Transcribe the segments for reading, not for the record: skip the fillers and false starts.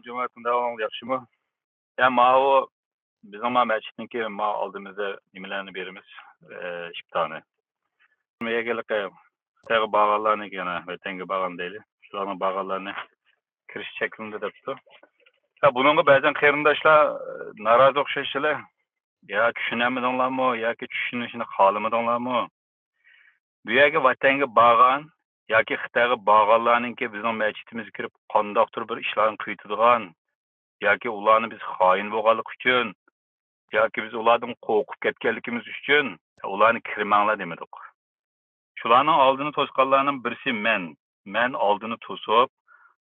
Cumhuriyet'in devamlı yaxşımı? Ya mao bizim mescidinki mao aldığımızda nimelerini berimiz şiptani. Yegelik tege bağlarını gene ve tenge bağlan değil. Şuların bağlarını kiriş şeklinde depti. Ya bununla bazen kıyırındaşlar narazı okşayışlar. Ya düşünemedinler mı? Ya ki düşünüşünü halimedinler mı? Bu yerge vatenge bağlan ya ki Xitayga bağlarınki bizim mescidimiz kirip qandaqtır bir işlerin kıytıdığan yoki ularni biz xoin bo'lganlik uchun yoki biz ulardan qo'rqib ketganligimiz uchun ularni kirmanglar demadik. Shularning oldini to'sganlarning birisi men oldini to'sib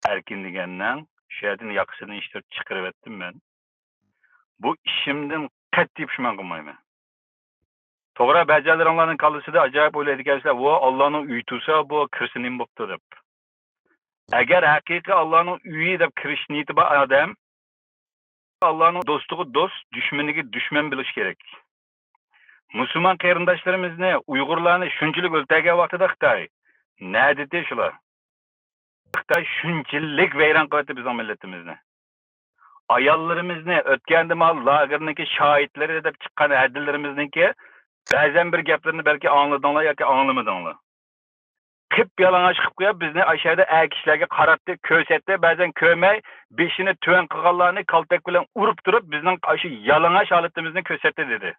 erkin degandan shu yerdan yaxshisini ishtirib chiqarib etdim men. Bu ishimdan qat'iy pushmon qilmayman. To'g'ri ba'zilaringlarning qalbisida ajoyib o'ylaydigansizlar, "Vo Allohning uyi tursa, bu kirsin bo'pti" deb. Agar haqiqiy Allohning uyi deb kirish niyati bor odam Allah'ın dostuğu dost, düşmeniga düşman bilish kerak. Müslüman qarindoshlarimizni, Uyg'urlarni shunchalik o'ltagan vaqtida Xitoy nima dedi shular? Xitoy shunchalik vayron qildi bizning millatimizni. Ayollarimizni o'tganda mal lagerninki shohidlari deb chiqqan hadillarimizniki ba'zan bir gaplarni balki angladinglar yoki anglamadinglar. Qip yalang'och qilib qo'yib bizni aşağıda kishilarga qaratdi, ko'rsatdi, ba'zan ko'rmay beshini tuvan qilganlarni kaltak bilan urib turib bizning shu yalang'och holatimizni ko'rsatdi dedi.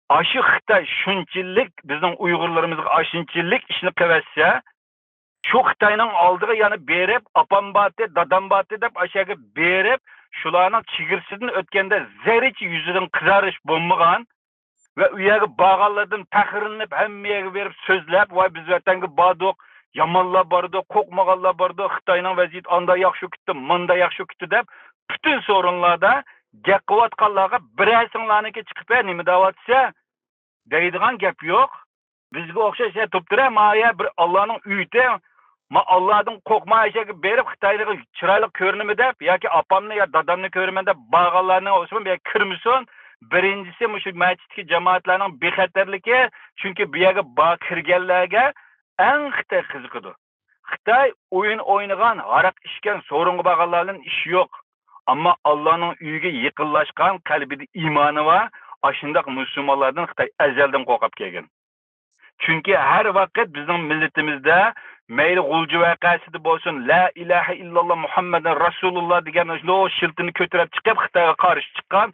Aşı Xitay shunchalik bizning Uyg'urlarimizga ashunchalik ishni qilyapsa, shu Xitoyning oldiga yana berib, opam bati, dadam bati deb aşağıga berib, shularning chigirsidan o'tganda zarich yuzidan qizarish bo'lmagan ve u yerga borganlardan faxrlanib hamma yerga berib so'zlab, "Voy biz vatanga bordik, yomonlar bordi, qo'rqmaganlar bordi, Xitoyning vaziyati anda yaxshi ketdi, munda yaxshi ketdi" deb bütün sorunlarda gap qilayotganlarga birasinglarniki chiqib nima deyotsa deydigan gap yo'q. Bizga o'xshash toptira maya bir Allohning uyida ma Allohdan qo'rqmayashaga berib Xitoyga chiroyli ko'rinimi deb yoki opamni yo dadamni ko'raman deb borganlarni o'smin bu yerga kirmisin. Birinchisi shu masjidki jamoatlarning bexatarligi, chunki bu yerga kirganlarga eng Xitoy qiziqadi. Xitoy o'yin o'ynagan, haraq ichgan, so'ringa borganlarning ishi yo'q. Ammo Allohning uyiga yaqinlashgan qalbida iymoni va ashundaq musulmonlardan Xitoy azaldan qo'rqib kelgan. Chunki har vaqt bizning millatimizda mayli g'ulji vaqasida bo'lsin, la ilaha illalloh Muhammadan Rasululloh degan o'sha shiltini ko'tarib chiqib Xitoyga qarshi chiqqan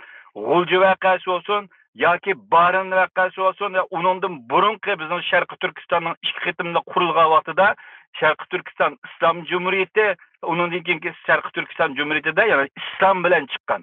g'ulji vaqasi bo'lsin yoki Barin vaqasi bo'lsin va uningdan burungi bizning Sharqiy Turkistonning ikki qitimda qurilgan vaqtida Sharqiy Turkiston Islom Jumhuriyati, uningdan keyingi Sharqiy Turkiston Jumhuriyatida yana islom bilan chiqqan.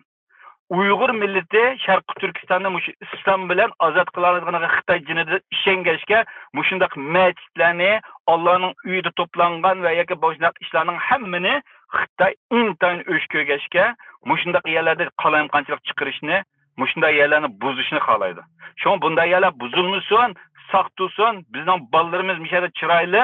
Uyg'ur millati Sharqiy Turkistonni mush islom bilan ozod qiladiganiga Xitoy jinida ishongashga, mushundaq masjidlarni Allohning uyida to'plangan va yoki boshqa ishlarning hammani Xitoy intayin o'sh ko'rgashga, mushundaq yerlarda qalamqanchilik chiqarishni, mushundaq yerlarni buzishni xohlaydi. Shunga bunday yerlar buzilmasin, saq tursin, bizning bolalarimiz mishada chiroyli,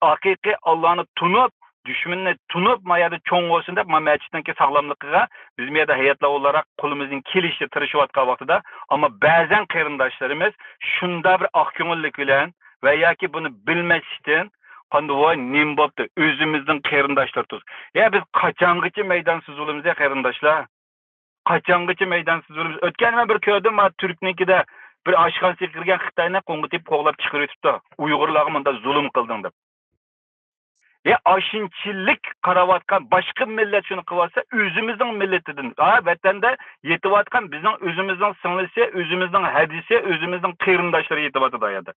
haqiqiy Allohni tunib düşmanni tunib mayada cho'ng bo'lsin deb masjidniki sog'lomligiga biz meyda hayatlar olarak qo'limizning kelishini tirishayotgan vaqtida, ammo ba'zan qarindoshlarimiz shunda bir oq ko'ngillik bilan va yoki buni bilmasdan qanday voy nim bo'pti o'zimizning qarindoshlar tuz. Ya biz qachongacha maydonsiz bo'lamiz ya qarindoshlar? Qachongacha maydonsiz bo'lamiz? O'tgan men bir ko'rdim, ma Turknikida bir oshxonasiga kirgan Xitoyni qo'ng'itib qo'g'lab chiqarib yutibdi. Uyg'urlarga bunda zulm qilding deb. Ya aşınçılık qaravatgan başqa millet şunu qıvarsa özümüzün milletidir. Vatanda yetivatgan bizning özümüzün singlisi, özümüzün hadisi, özümüzün qarindoshları yetivatadi ayada.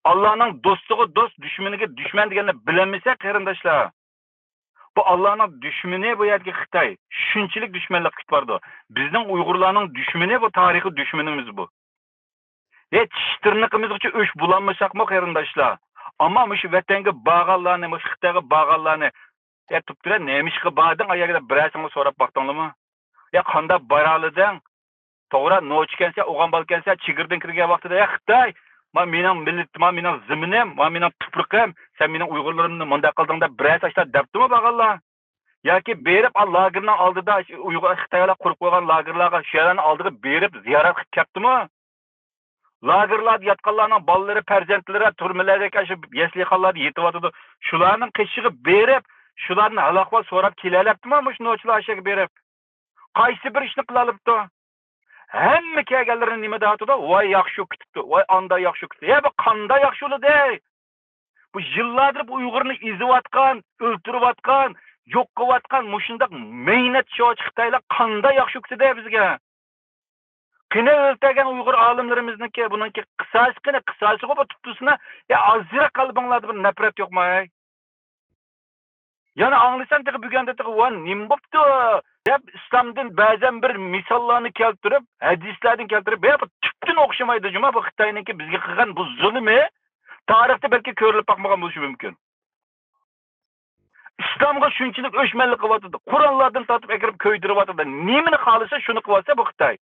Allah'ın dostuğu dost, düşmaniga düşman deganni bilamasa qarindoshlar. Bu Allah'ın düşmani bu yerga Xitoy. Shunchalik düşmanlik qilib bordi. Bizning Uyg'urlarning düşmani bu tarixiy düşmanimiz bu. Hech tirnaqimiz uchun o'sh bulanmasaqmi qarindoshlar? Ama şu vatanga bağallarını, şu Xitoyga bağallarını ya tuptura nemişqa barding ayagida birasini so'rab baqdinglarmi? Ya qanday boralading? To'g'ri, nochkansa, o'g'on balkansa, chigirdan kirgan vaqtida ya Xitoy, mening millatim, mening ziminim, mening tuproqim, sen mening Uyg'urlarimni munda qilding deb biras ashlar debdimi bağallar? Yoki berib lagerning oldida Uyg'ur Xitoylar qurib qo'ygan lagerlarga shu yerlarni oldiga berib ziyorat qilib ketdimi? Lagerlarda yatqanlarning bolalari, farzandlari turmalardagi shu yaslixonlarda yetyotdi. Shularning qishiga berib, Shularni alaqva so'rab kelalyaptimi, mush nochilar ashaga berib? Qaysi bir ishni qila olibdi? Hamma kelganlarini nima deyapti? Voy yaxshi o'qitibdi. Voy anda yaxshi o'qitdi. Bu qanday yaxshi bo'ladi? Bu yillardir bu Uyg'urni eziyotgan, o'ltirayotgan, yo'q qilayotgan mushundaq mehnat shoch Xitoylar qanday yaxshi o'qitdi bizga? Qine o'ltagan Uyg'ur olimlarimizniki buningki qisasiga bu tuttusini ya azira qalbinglarda bir nafrat yo'qmi? Yana anglasan tiqib buganda tiqib va nim bo'pti deb islomdan ba'zan bir misollarni keltirib, hadislardan keltirib, bu tubdan o'xshamaydi juma bu Xitoyniki bizga qilgan bu zulmi tarixda balki ko'rilib boqmagan bo'lishi mumkin. İslamga shunchalik o'shmanlik qilyapti. Qur'onlardan tortib akirib ko'ydiryapti. Nimani xohlasa shuni qilyapsa bu Xitoy.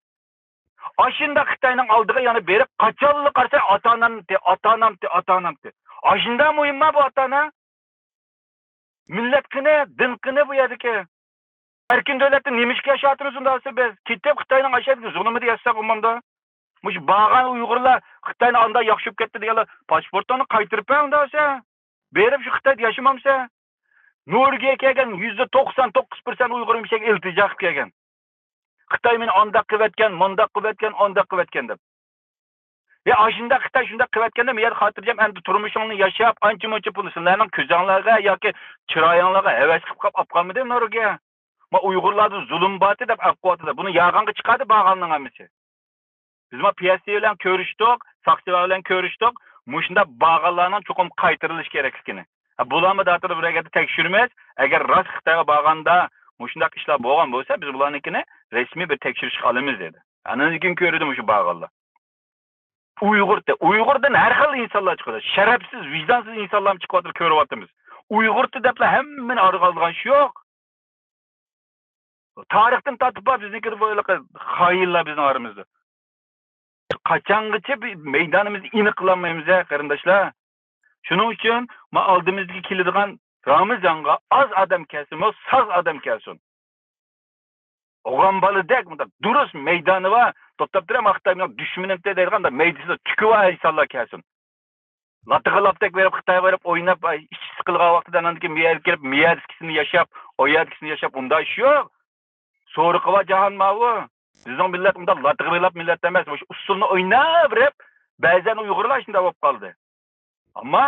Ashunda Xitoyning oldiga yana berib qachonli qarsa ota-onam. Ashunda muhimmi bu ota-ona? Millat qini, din qini bu yerdiki. Erkin davlatda nimishga yashayapmiz unda biz? Ketib Xitoyning ashadagi zulmini yasaq umanda. Mush bağan Uyg'urlar Xitoyni anda yaxshi ketdi deganlar pasportini qaytirib undasa. Berib shu Xitoyda yashamamsa, Nuriga kelgan %99% Uyg'ur mishaga iltijo qilib kelgan. Xitoy meni anda qilayotgan, munda qilayotgan, onda qilayotgan deb. Ya ashunda Xitoy shunda qilayotganda men xotirjam endi turmushingni yashab, ancha-muncha pulni sizlarning ko'zinglarga yoki chiroyinglarga havas qilib qolmadi Nuriga. Ma Uyg'urlarning zulm boti deb aqvatida. Buni yag'anga chiqadi bag'anning hammasi. Biz ma PSC bilan ko'rishdik, Saqchilar bilan ko'rishdik. Mushunda bag'anlarning cho'qim qaytirilishi kerakligini. Bularni datirib birga tekshiramiz. Agar rost Xitoyga borganda mushundaq ishlar bo'lgan bo'lsa, biz bularnikini rasmiy bir tekshirish qilamiz dedi. Andan keyin ko'rdim shu bag'anlar. Uyg'urdan har xil insonlar chiqadi. Sharafsiz, vijdonsiz insonlar chiqib ko'ryapmiz. Uyg'ur deblar hammani arg'azgan shu yo'q. Tarixdan tortib bizniki bo'ylaqa xoinlar bizning oramizda. Qachongacha maydonimizni iniq qilolmaymiz, qarindoshlar. Shuning uchun men oldimizga keladigan Ramazonga az odam kelsin, soz odam kelsin. O'g'an boladek bunda durust maydoni va to'xtab turam Xitoyning dushmanim deydiganda maydonda tukuva insonlar kelsin. Latg'alabdek berib Xitoy berib o'ynab ish qilgan vaqtida andan miyar kelib miyarskisini yashab, oyadkisini yashab unda ish yo'q. So'riqi va jahon mavu. Bizning millat unda latg'alab millat emas, shu usulni o'ynab berib ba'zan Uyg'urlar shunda bo'lib qoldi. Ammo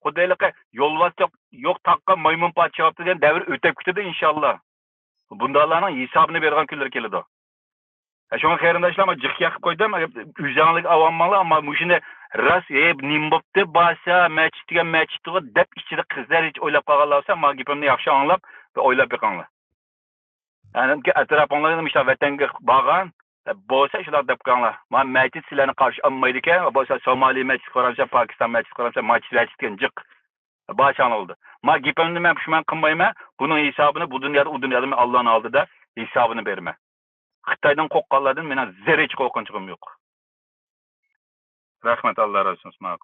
Xudayliqqa yo'lvas yo'q taqqan maymun podshoh degan davr o'tib ketadi inshaalloh. Bundalarning hisobini bergan kunlar keladi. Shunga qarindoshlar, men jiq yaqib qo'ydim. O'zinglik avommanlar, ammo mushuni ras nim bo'pti, basa, masjidga deb ichida qizlar hech o'ylab qolganlar bo'lsa, men gapimni yaxshi anglab va o'ylab beqinglar. Ya'ni atrofinglarni mishta vatanga borgan bo'lsa shular deb qolinglar. Men masjid sizlarni qarshi olmaydi ekan, bo'lsa Somali masjid qo'ramsa, Pokiston masjid qo'ramsa, masjidga jiq. Başan oldu. Ma gipimni men pishman qilmayman. Buning hisobini bu dunyoda, u dunyoda men Allohning oldida hisobini berman. Xitoydan qo'rqqanlardan meni zerich qo'rqinchim yo'q. Rahmat, Alloh razı olsun.